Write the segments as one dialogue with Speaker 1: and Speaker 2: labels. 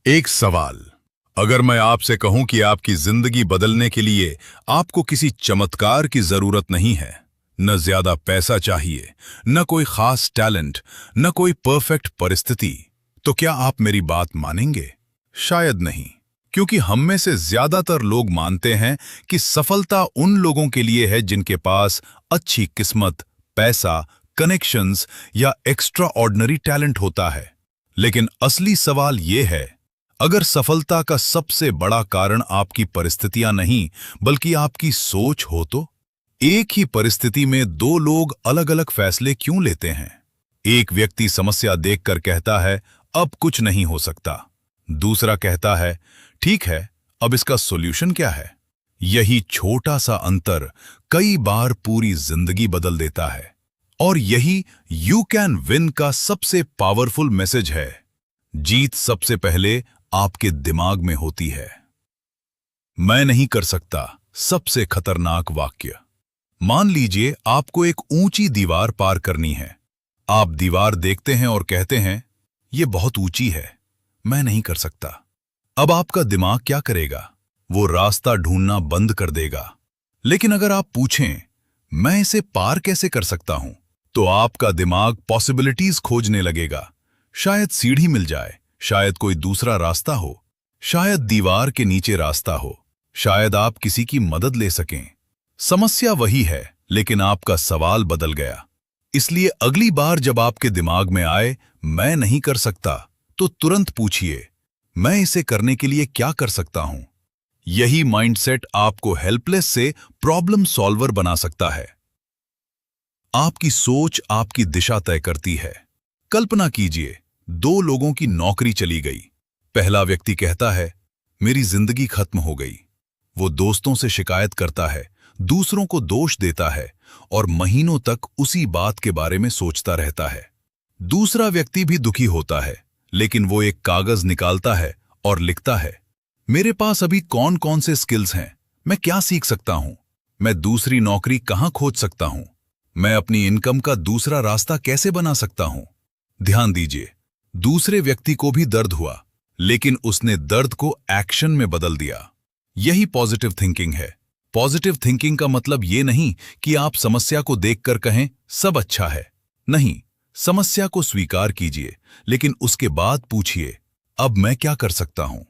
Speaker 1: एक सवाल। अगर मैं आपसे कहूं कि आपकी जिंदगी बदलने के लिए आपको किसी चमत्कार की जरूरत नहीं है, न ज्यादा पैसा चाहिए, न कोई खास टैलेंट, न कोई परफेक्ट परिस्थिति, तो क्या आप मेरी बात मानेंगे? शायद नहीं, क्योंकि हम में से ज्यादातर लोग मानते हैं कि सफलता उन लोगों के लिए है जिनके पास अच्छी किस्मत, पैसा, कनेक्शंस या एक्स्ट्रा ऑर्डिनरी टैलेंट होता है। लेकिन असली सवाल यह है, अगर सफलता का सबसे बड़ा कारण आपकी परिस्थितियां नहीं बल्कि आपकी सोच हो तो? एक ही परिस्थिति में दो लोग अलग अलग फैसले क्यों लेते हैं? एक व्यक्ति समस्या देखकर कहता है, अब कुछ नहीं हो सकता। दूसरा कहता है, ठीक है, अब इसका सॉल्यूशन क्या है? यही छोटा सा अंतर कई बार पूरी जिंदगी बदल देता है। और यही यू कैन विन का सबसे पावरफुल मैसेज है। जीत सबसे पहले आपके दिमाग में होती है। मैं नहीं कर सकता सबसे खतरनाक वाक्य। मान लीजिए आपको एक ऊंची दीवार पार करनी है। आप दीवार देखते हैं और कहते हैं, यह बहुत ऊंची है, मैं नहीं कर सकता। अब आपका दिमाग क्या करेगा? वो रास्ता ढूंढना बंद कर देगा। लेकिन अगर आप पूछें, मैं इसे पार कैसे कर सकता हूं, तो आपका दिमाग पॉसिबिलिटीज खोजने लगेगा। शायद सीढ़ी मिल जाए, शायद कोई दूसरा रास्ता हो, शायद दीवार के नीचे रास्ता हो, शायद आप किसी की मदद ले सकें। समस्या वही है, लेकिन आपका सवाल बदल गया। इसलिए अगली बार जब आपके दिमाग में आए, मैं नहीं कर सकता, तो तुरंत पूछिए, मैं इसे करने के लिए क्या कर सकता हूं? यही माइंडसेट आपको हेल्पलेस से प्रॉब्लम सॉल्वर बना सकता है। आपकी सोच आपकी दिशा तय करती है। कल्पना कीजिए, दो लोगों की नौकरी चली गई। पहला व्यक्ति कहता है, मेरी जिंदगी खत्म हो गई। वो दोस्तों से शिकायत करता है, दूसरों को दोष देता है और महीनों तक उसी बात के बारे में सोचता रहता है। दूसरा व्यक्ति भी दुखी होता है, लेकिन वो एक कागज निकालता है और लिखता है, मेरे पास अभी कौन कौन से स्किल्स हैं, मैं क्या सीख सकता हूं, मैं दूसरी नौकरी कहां खोज सकता हूं, मैं अपनी इनकम का दूसरा रास्ता कैसे बना सकता हूं। ध्यान दीजिए, दूसरे व्यक्ति को भी दर्द हुआ, लेकिन उसने दर्द को एक्शन में बदल दिया। यही पॉजिटिव थिंकिंग है। पॉजिटिव थिंकिंग का मतलब ये नहीं कि आप समस्या को देखकर कहें, सब अच्छा है। नहीं, समस्या को स्वीकार कीजिए, लेकिन उसके बाद पूछिए, अब मैं क्या कर सकता हूं?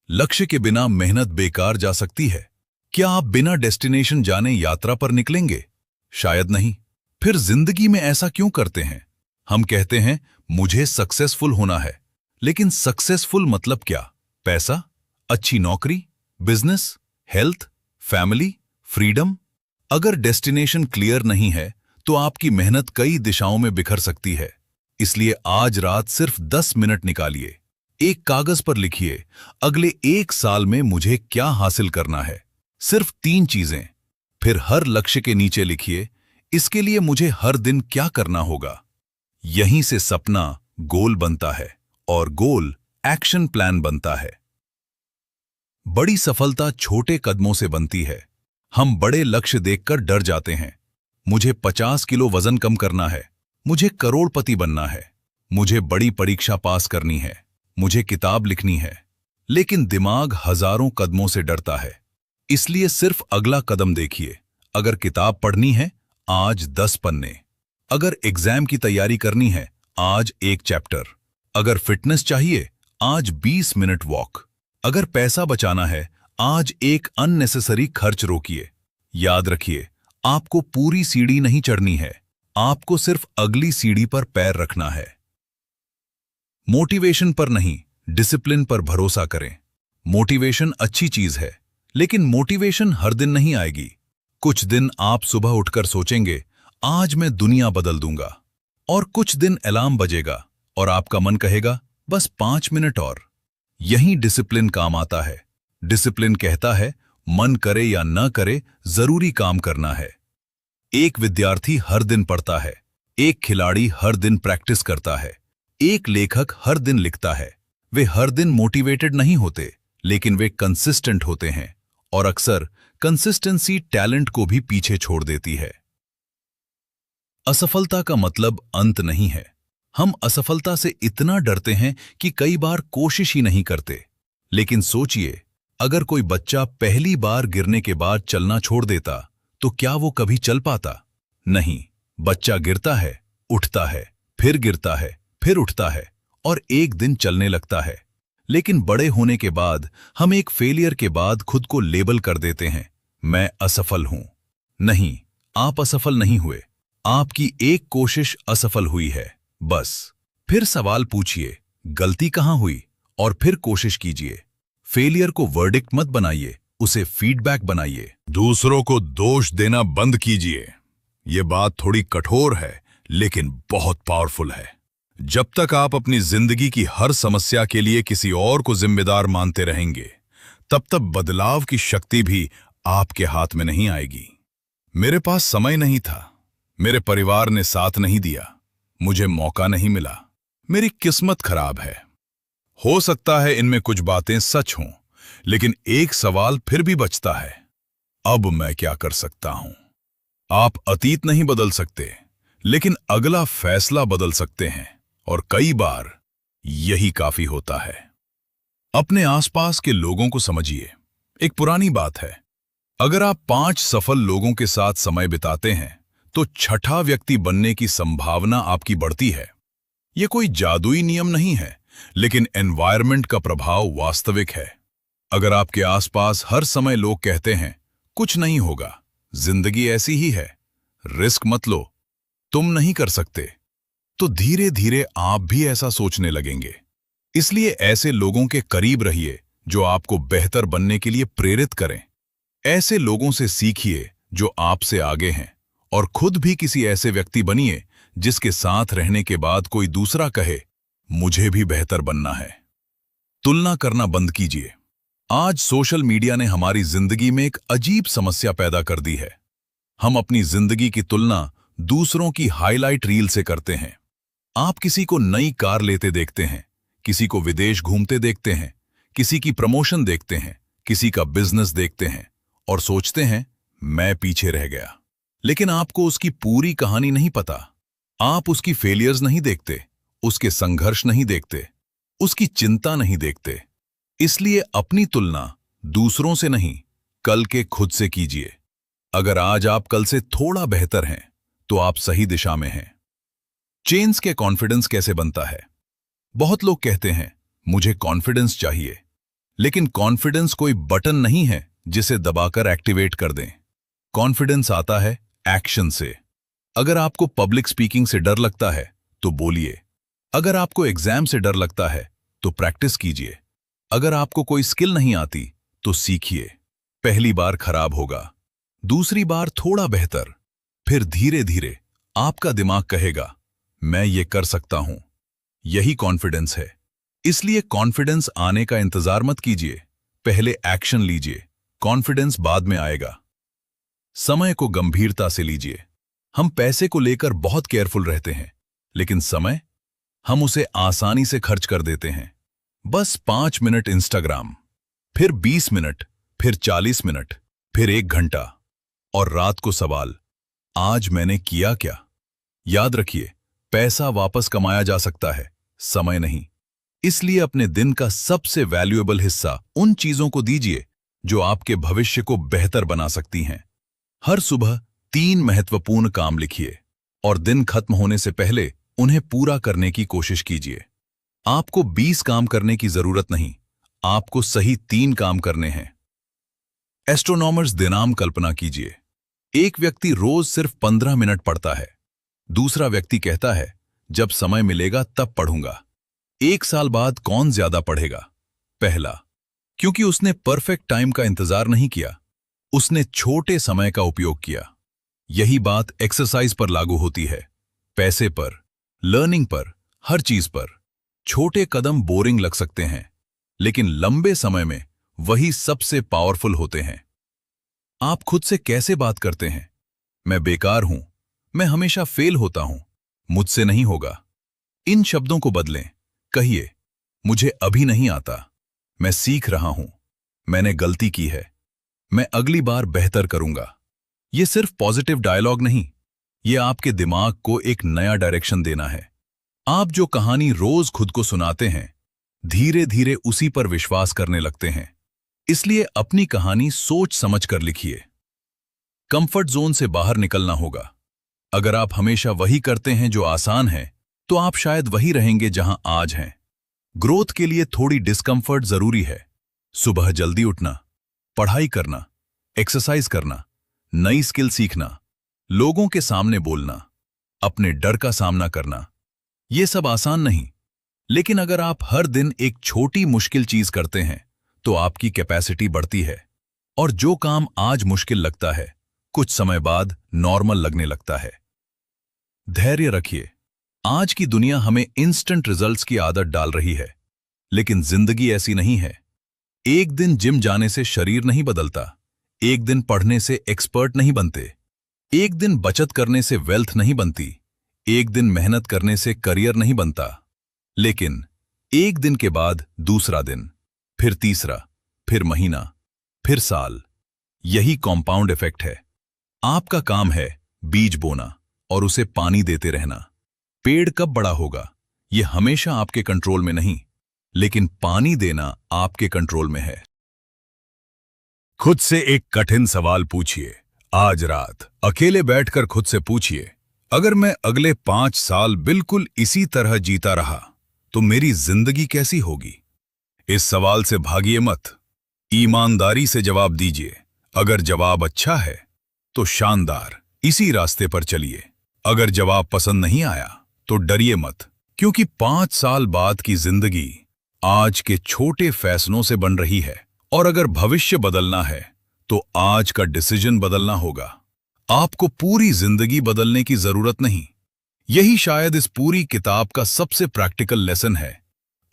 Speaker 1: लक्ष्य के बिना मेहनत बेकार जा सकती है। क्या आप बिना डेस्टिनेशन जाने यात्रा पर निकलेंगे? शायद नहीं। फिर जिंदगी में ऐसा क्यों करते हैं? हम कहते हैं, मुझे सक्सेसफुल होना है। लेकिन सक्सेसफुल मतलब क्या? पैसा, अच्छी नौकरी, बिजनेस, हेल्थ, फैमिली, फ्रीडम? अगर डेस्टिनेशन क्लियर नहीं है, तो आपकी मेहनत कई दिशाओं में बिखर सकती है। इसलिए आज रात सिर्फ 10 मिनट निकालिए। एक कागज पर लिखिए, अगले 1 साल में मुझे क्या हासिल करना है। सिर्फ 3 चीजें। फिर हर लक्ष्य के नीचे लिखिए, इसके लिए मुझे हर दिन क्या करना होगा। यहीं से सपना गोल बनता है और गोल एक्शन प्लान बनता है। बड़ी सफलता छोटे कदमों से बनती है। हम बड़े लक्ष्य देखकर डर जाते हैं। मुझे 50 किलो वजन कम करना है, मुझे करोड़पति बनना है, मुझे बड़ी परीक्षा पास करनी है, मुझे किताब लिखनी है। लेकिन दिमाग हजारों कदमों से डरता है। इसलिए सिर्फ अगला कदम देखिए। अगर किताब पढ़नी है, आज 10 पन्ने। अगर एग्जाम की तैयारी करनी है, आज 1 चैप्टर। अगर फिटनेस चाहिए, आज 20 मिनट वॉक। अगर पैसा बचाना है, आज एक अननेसेसरी खर्च रोकिए। याद रखिए, आपको पूरी सीढ़ी नहीं चढ़नी है, आपको सिर्फ अगली सीढ़ी पर पैर रखना है। मोटिवेशन पर नहीं, डिसिप्लिन पर भरोसा करें। मोटिवेशन अच्छी चीज है, लेकिन मोटिवेशन हर दिन नहीं आएगी। कुछ दिन आप सुबह उठकर सोचेंगे, आज मैं दुनिया बदल दूंगा, और कुछ दिन अलार्म बजेगा और आपका मन कहेगा, बस 5 मिनट और। यही डिसिप्लिन काम आता है। डिसिप्लिन कहता है, मन करे या न करे, जरूरी काम करना है। एक विद्यार्थी हर दिन पढ़ता है, एक खिलाड़ी हर दिन प्रैक्टिस करता है, एक लेखक हर दिन लिखता है। वे हर दिन मोटिवेटेड नहीं होते, लेकिन वे कंसिस्टेंट होते हैं, और अक्सर कंसिस्टेंसी टैलेंट को भी पीछे छोड़ देती है। असफलता का मतलब अंत नहीं है, हम असफलता से इतना डरते हैं कि कई बार कोशिश ही नहीं करते। लेकिन सोचिए, अगर कोई बच्चा पहली बार गिरने के बाद चलना छोड़ देता तो क्या वो कभी चल पाता? नहीं। बच्चा गिरता है, उठता है, फिर गिरता है, फिर उठता है और एक दिन चलने लगता है। लेकिन बड़े होने के बाद हम एक फेलियर के बाद खुद को लेबल कर देते हैं, मैं असफल हूं। नहीं, आप असफल नहीं हुए, आपकी एक कोशिश असफल हुई है, बस। फिर सवाल पूछिए, गलती कहां हुई, और फिर कोशिश कीजिए। फेलियर को वर्डिक्ट मत बनाइए, उसे फीडबैक बनाइए। दूसरों को दोष देना बंद कीजिए। ये बात थोड़ी कठोर है, लेकिन बहुत पावरफुल है। जब तक आप अपनी जिंदगी की हर समस्या के लिए किसी और को जिम्मेदार मानते रहेंगे, तब तक बदलाव की शक्ति भी आपके हाथ में नहीं आएगी। मेरे पास समय नहीं था, मेरे परिवार ने साथ नहीं दिया, मुझे मौका नहीं मिला, मेरी किस्मत खराब है। हो सकता है इनमें कुछ बातें सच हों, लेकिन एक सवाल फिर भी बचता है, अब मैं क्या कर सकता हूं? आप अतीत नहीं बदल सकते, लेकिन अगला फैसला बदल सकते हैं, और कई बार यही काफी होता है। अपने आसपास के लोगों को समझिए। एक पुरानी बात है, अगर आप 5 सफल लोगों के साथ समय बिताते हैं तो छठा व्यक्ति बनने की संभावना आपकी बढ़ती है। यह कोई जादुई नियम नहीं है, लेकिन एनवायरनमेंट का प्रभाव वास्तविक है। अगर आपके आसपास हर समय लोग कहते हैं कुछ नहीं होगा, जिंदगी ऐसी ही है, रिस्क मत लो, तुम नहीं कर सकते, तो धीरे धीरे आप भी ऐसा सोचने लगेंगे। इसलिए ऐसे लोगों के करीब रहिए जो आपको बेहतर बनने के लिए प्रेरित करें। ऐसे लोगों से सीखिए जो आपसे आगे हैं, और खुद भी किसी ऐसे व्यक्ति बनिए जिसके साथ रहने के बाद कोई दूसरा कहे, मुझे भी बेहतर बनना है। तुलना करना बंद कीजिए। आज सोशल मीडिया ने हमारी जिंदगी में एक अजीब समस्या पैदा कर दी है। हम अपनी जिंदगी की तुलना दूसरों की हाईलाइट रील से करते हैं। आप किसी को नई कार लेते देखते हैं, किसी को विदेश घूमते देखते हैं, किसी की प्रमोशन देखते हैं, किसी का बिजनेस देखते हैं और सोचते हैं मैं पीछे रह गया। लेकिन आपको उसकी पूरी कहानी नहीं पता। आप उसकी फेलियर्स नहीं देखते, उसके संघर्ष नहीं देखते, उसकी चिंता नहीं देखते। इसलिए अपनी तुलना दूसरों से नहीं, कल के खुद से कीजिए। अगर आज आप कल से थोड़ा बेहतर हैं, तो आप सही दिशा में हैं। चेन्स के कॉन्फिडेंस कैसे बनता है? बहुत लोग कहते हैं मुझे कॉन्फिडेंस चाहिए, लेकिन कॉन्फिडेंस कोई बटन नहीं है जिसे दबाकर एक्टिवेट कर दें। कॉन्फिडेंस आता है एक्शन से। अगर आपको पब्लिक स्पीकिंग से डर लगता है तो बोलिए। अगर आपको एग्जाम से डर लगता है तो प्रैक्टिस कीजिए। अगर आपको कोई स्किल नहीं आती तो सीखिए। पहली बार खराब होगा, दूसरी बार थोड़ा बेहतर, फिर धीरे धीरे आपका दिमाग कहेगा मैं ये कर सकता हूं। यही कॉन्फिडेंस है। इसलिए कॉन्फिडेंस आने का इंतजार मत कीजिए, पहले एक्शन लीजिए, कॉन्फिडेंस बाद में आएगा। समय को गंभीरता से लीजिए। हम पैसे को लेकर बहुत केयरफुल रहते हैं, लेकिन समय, हम उसे आसानी से खर्च कर देते हैं। बस 5 मिनट इंस्टाग्राम, फिर 20 मिनट, फिर 40 मिनट, फिर 1 घंटा, और रात को सवाल, आज मैंने किया क्या? याद रखिए, पैसा वापस कमाया जा सकता है, समय नहीं। इसलिए अपने दिन का सबसे वैल्यूएबल हिस्सा उन चीजों को दीजिए जो आपके भविष्य को बेहतर बना सकती हैं। हर सुबह 3 महत्वपूर्ण काम लिखिए और दिन खत्म होने से पहले उन्हें पूरा करने की कोशिश कीजिए। आपको 20 काम करने की जरूरत नहीं, आपको सही 3 काम करने हैं। एस्ट्रोनॉमर्स दिनाम कल्पना कीजिए। एक व्यक्ति रोज सिर्फ 15 मिनट पढ़ता है, दूसरा व्यक्ति कहता है जब समय मिलेगा तब पढ़ूंगा। 1 साल बाद कौन ज्यादा पढ़ेगा? पहला, क्योंकि उसने परफेक्ट टाइम का इंतजार नहीं किया, उसने छोटे समय का उपयोग किया। यही बात एक्सरसाइज पर लागू होती है, पैसे पर, लर्निंग पर, हर चीज पर। छोटे कदम बोरिंग लग सकते हैं, लेकिन लंबे समय में वही सबसे पावरफुल होते हैं। आप खुद से कैसे बात करते हैं? मैं बेकार हूं, मैं हमेशा फेल होता हूं, मुझसे नहीं होगा। इन शब्दों को बदलें। कहिए, मुझे अभी नहीं आता, मैं सीख रहा हूं, मैंने गलती की है, मैं अगली बार बेहतर करूंगा। यह सिर्फ पॉजिटिव डायलॉग नहीं, यह आपके दिमाग को एक नया डायरेक्शन देना है। आप जो कहानी रोज खुद को सुनाते हैं, धीरे धीरे उसी पर विश्वास करने लगते हैं। इसलिए अपनी कहानी सोच समझ कर लिखिए। कंफर्ट जोन से बाहर निकलना होगा। अगर आप हमेशा वही करते हैं जो आसान है, तो आप शायद वही रहेंगे जहां आज हैं। ग्रोथ के लिए थोड़ी डिस्कंफर्ट जरूरी है। सुबह जल्दी उठना, पढ़ाई करना, एक्सरसाइज करना, नई स्किल सीखना, लोगों के सामने बोलना, अपने डर का सामना करना, ये सब आसान नहीं। लेकिन अगर आप हर दिन एक छोटी मुश्किल चीज करते हैं, तो आपकी कैपेसिटी बढ़ती है। और जो काम आज मुश्किल लगता है, कुछ समय बाद नॉर्मल लगने लगता है। धैर्य रखिए। आज की दुनिया हमें इंस्टेंट रिजल्ट्स की आदत डाल रही है, लेकिन जिंदगी ऐसी नहीं है। एक दिन जिम जाने से शरीर नहीं बदलता, एक दिन पढ़ने से एक्सपर्ट नहीं बनते, एक दिन बचत करने से वेल्थ नहीं बनती, एक दिन मेहनत करने से करियर नहीं बनता। लेकिन एक दिन के बाद दूसरा दिन, फिर तीसरा, फिर महीना, फिर साल। यही कॉम्पाउंड इफेक्ट है। आपका काम है बीज बोना और उसे पानी देते रहना। पेड़ कब बड़ा होगा, यह हमेशा आपके कंट्रोल में नहीं, लेकिन पानी देना आपके कंट्रोल में है। खुद से एक कठिन सवाल पूछिए। आज रात अकेले बैठकर खुद से पूछिए, अगर मैं अगले 5 साल बिल्कुल इसी तरह जीता रहा, तो मेरी जिंदगी कैसी होगी? इस सवाल से भागिए मत। ईमानदारी से जवाब दीजिए। अगर जवाब अच्छा है, तो शानदार, इसी रास्ते पर चलिए। अगर जवाब पसंद नहीं आया, तो डरिए मत, क्योंकि 5 साल बाद की जिंदगी आज के छोटे फैसलों से बन रही है। और अगर भविष्य बदलना है, तो आज का डिसीजन बदलना होगा। आपको पूरी जिंदगी बदलने की जरूरत नहीं। यही शायद इस पूरी किताब का सबसे प्रैक्टिकल लेसन है।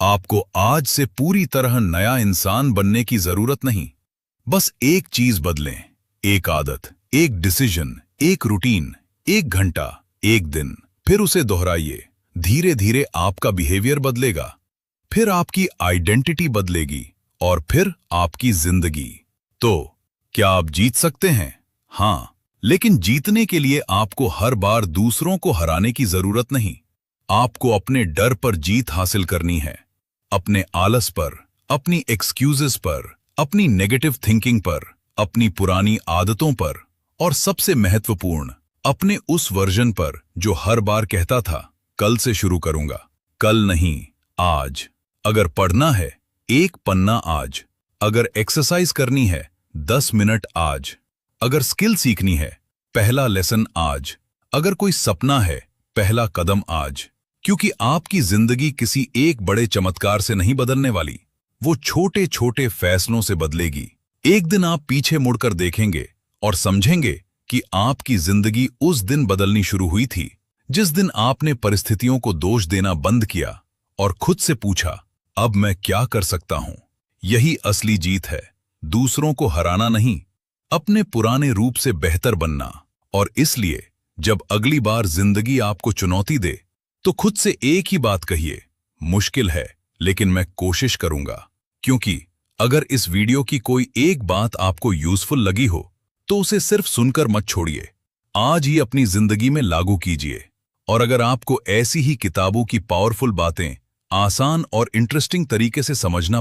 Speaker 1: आपको आज से पूरी तरह नया इंसान बनने की जरूरत नहीं। बस एक चीज बदलें, एक आदत, एक डिसीजन, एक रूटीन, 1 घंटा, 1 दिन, फिर उसे दोहराइए। धीरे धीरे आपका बिहेवियर बदलेगा, फिर आपकी आइडेंटिटी बदलेगी, और फिर आपकी जिंदगी। तो क्या आप जीत सकते हैं? हाँ, लेकिन जीतने के लिए आपको हर बार दूसरों को हराने की जरूरत नहीं। आपको अपने डर पर जीत हासिल करनी है, अपने आलस पर, अपनी एक्सक्यूजेस पर, अपनी नेगेटिव थिंकिंग पर, अपनी पुरानी आदतों पर, और सबसे महत्वपूर्ण, अपने उस वर्जन पर जो हर बार कहता था, कल से शुरू करूंगा। कल नहीं, आज। अगर पढ़ना है, 1 पन्ना आज। अगर एक्सरसाइज करनी है, 10 मिनट आज। अगर स्किल सीखनी है, पहला लेसन आज। अगर कोई सपना है, पहला कदम आज। क्योंकि आपकी जिंदगी किसी एक बड़े चमत्कार से नहीं बदलने वाली, वो छोटे छोटे फैसलों से बदलेगी। एक दिन आप पीछे मुड़कर देखेंगे और समझेंगे कि आपकी जिंदगी उस दिन बदलनी शुरू हुई थी, जिस दिन आपने परिस्थितियों को दोष देना बंद किया और खुद से पूछा, अब मैं क्या कर सकता हूं? यही असली जीत है। दूसरों को हराना नहीं, अपने पुराने रूप से बेहतर बनना। और इसलिए जब अगली बार जिंदगी आपको चुनौती दे, तो खुद से एक ही बात कहिए, मुश्किल है, लेकिन मैं कोशिश करूंगा। क्योंकि अगर इस वीडियो की कोई एक बात आपको यूजफुल लगी हो, तो उसे सिर्फ सुनकर मत छोड़िए, आज ही अपनी जिंदगी में लागू कीजिए। और अगर आपको ऐसी ही किताबों की पावरफुल बातें आसान और इंटरेस्टिंग तरीके से समझना